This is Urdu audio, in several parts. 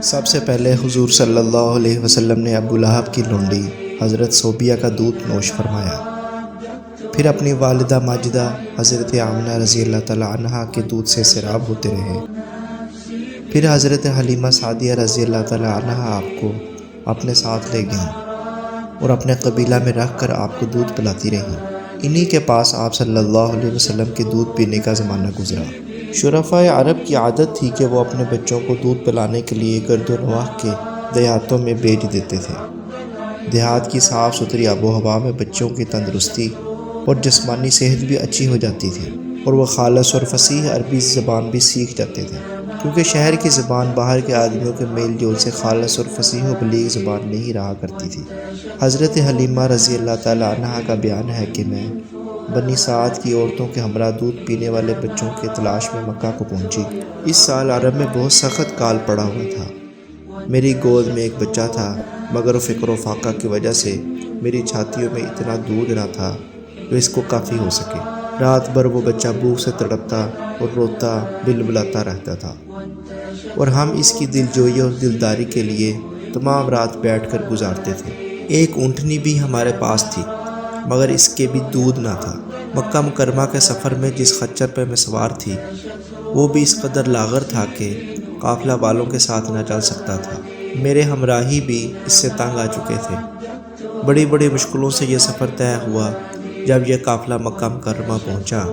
سب سے پہلے حضور صلی اللہ علیہ وسلم نے ابو لہب کی لونڈی حضرت صوبیہ کا دودھ نوش فرمایا، پھر اپنی والدہ ماجدہ حضرت آمنہ رضی اللہ تعالیٰ عنہا کے دودھ سے سیراب ہوتے رہے، پھر حضرت حلیمہ سعدیہ رضی اللہ تعالیٰ عنہا آپ کو اپنے ساتھ لے گئیں اور اپنے قبیلہ میں رکھ کر آپ کو دودھ پلاتی رہیں۔ انہی کے پاس آپ صلی اللہ علیہ وسلم کے دودھ پینے کا زمانہ گزرا۔ شرفائے عرب کی عادت تھی کہ وہ اپنے بچوں کو دودھ پلانے کے لیے گرد و نواح کے دیہاتوں میں بھیج دیتے تھے۔ دیہات کی صاف ستھری آب و ہوا میں بچوں کی تندرستی اور جسمانی صحت بھی اچھی ہو جاتی تھی، اور وہ خالص اور فصیح عربی زبان بھی سیکھ جاتے تھے، کیونکہ شہر کی زبان باہر کے آدمیوں کے میل جول سے خالص اور فصیح و بلیغ زبان نہیں رہا کرتی تھی۔ حضرت حلیمہ رضی اللہ تعالیٰ عنہا کا بیان ہے کہ میں بنی سعد کی عورتوں کے ہمراہ دودھ پینے والے بچوں کی تلاش میں مکہ کو پہنچی۔ اس سال عرب میں بہت سخت کال پڑا ہوا تھا۔ میری گود میں ایک بچہ تھا، مگر فکر و فاقہ کی وجہ سے میری چھاتیوں میں اتنا دودھ نہ تھا جو اس کو کافی ہو سکے۔ رات بھر وہ بچہ بھوک سے تڑپتا اور روتا بلبلاتا رہتا تھا، اور ہم اس کی دلجوئی اور دلداری کے لیے تمام رات بیٹھ کر گزارتے تھے۔ ایک اونٹنی بھی ہمارے پاس تھی، مگر اس کے بھی دودھ نہ تھا۔ مکہ مکرمہ کے سفر میں جس خچر پہ میں سوار تھی وہ بھی اس قدر لاغر تھا کہ قافلہ والوں کے ساتھ نہ چل سکتا تھا۔ میرے ہمراہی بھی اس سے تنگ آ چکے تھے۔ بڑی بڑی مشکلوں سے یہ سفر طے ہوا۔ جب یہ قافلہ مکہ مکرمہ پہنچا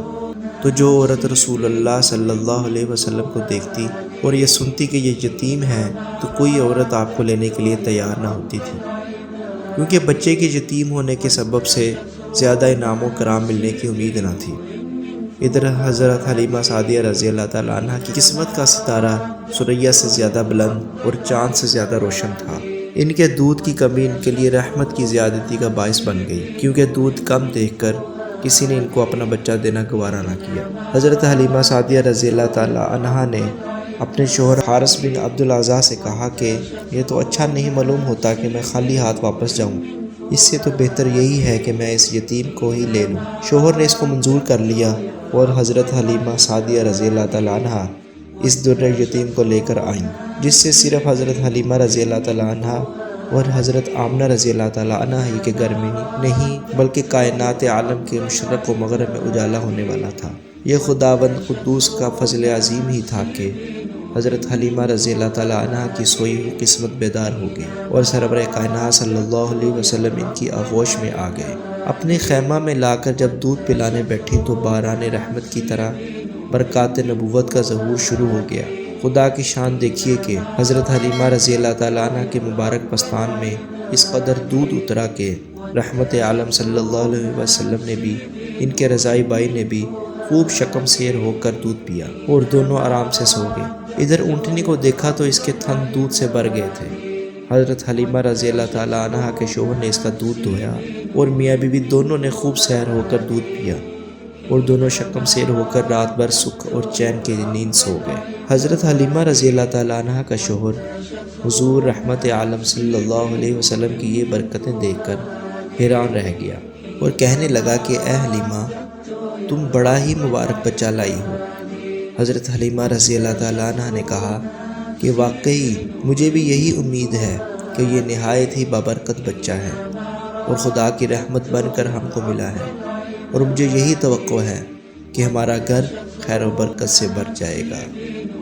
تو جو عورت رسول اللہ صلی اللہ علیہ وسلم کو دیکھتی اور یہ سنتی کہ یہ یتیم ہے تو کوئی عورت آپ کو لینے کے لیے تیار نہ ہوتی تھی، کیونکہ بچے کے یتیم ہونے کے سبب سے زیادہ انعام و کرام ملنے کی امید نہ تھی۔ ادھر حضرت حلیمہ سعدیہ رضی اللہ تعالیٰ عنہ کی قسمت کا ستارہ ثریا سے زیادہ بلند اور چاند سے زیادہ روشن تھا۔ ان کے دودھ کی کمی ان کے لیے رحمت کی زیادتی کا باعث بن گئی، کیونکہ دودھ کم دیکھ کر کسی نے ان کو اپنا بچہ دینا گوارا نہ کیا۔ حضرت حلیمہ سعدیہ رضی اللہ تعالیٰ عنہا نے اپنے شوہر حارث بن عبد العزیٰ سے کہا کہ یہ تو اچھا نہیں معلوم ہوتا کہ میں خالی ہاتھ واپس جاؤں، اس سے تو بہتر یہی ہے کہ میں اس یتیم کو ہی لے لوں۔ شوہر نے اس کو منظور کر لیا، اور حضرت حلیمہ سعدیہ رضی اللہ تعالیٰ عنہا اس در یتیم کو لے کر آئیں، جس سے صرف حضرت حلیمہ رضی اللہ تعالیٰ عنہا اور حضرت آمنہ رضی اللہ تعالیٰ عنہا ہی کے گھر میں ہی نہیں بلکہ کائنات عالم کے مشرق و مغرب میں اجالا ہونے والا تھا۔ یہ خداوند قدوس کا فضل عظیم ہی تھا کہ حضرت حلیمہ رضی اللہ تعالیٰ عنہا کی سوئی ہوئی قسمت بیدار ہو گئی، اور سرور کائنات صلی اللہ علیہ وسلم ان کی آغوش میں آ گئے۔ اپنے خیمہ میں لا کر جب دودھ پلانے بیٹھی تو باران رحمت کی طرح برکات نبوت کا ظہور شروع ہو گیا۔ خدا کی شان دیکھیے کہ حضرت حلیمہ رضی اللہ تعالیٰ عنہ کے مبارک پستان میں اس قدر دودھ اترا کہ رحمت عالم صلی اللہ علیہ وسلم نے بھی، ان کے رضائی بھائی نے بھی خوب شکم سیر ہو کر دودھ پیا، اور دونوں آرام سے سو گئے۔ ادھر اونٹنی کو دیکھا تو اس کے تھن دودھ سے بھر گئے تھے۔ حضرت حلیمہ رضی اللہ تعالیٰ عنہا کے شوہر نے اس کا دودھ دھویا، اور میاں بیوی دونوں نے خوب سیر ہو کر دودھ پیا، اور دونوں شکم سیر ہو کر رات بھر سکھ اور چین کی نیند سو گئے۔ حضرت حلیمہ رضی اللہ تعالیٰ عنہا کا شوہر حضور رحمت عالم صلی اللہ علیہ وسلم کی یہ برکتیں دیکھ کر حیران رہ گیا، اور کہنے لگا کہ اے حلیمہ، تم بڑا ہی مبارک بچہ لائی ہو۔ حضرت حلیمہ رضی اللہ تعالیٰ عنہ نے کہا کہ واقعی مجھے بھی یہی امید ہے کہ یہ نہایت ہی بابرکت بچہ ہے، اور خدا کی رحمت بن کر ہم کو ملا ہے، اور مجھے یہی توقع ہے کہ ہمارا گھر خیر و برکت سے بھر جائے گا۔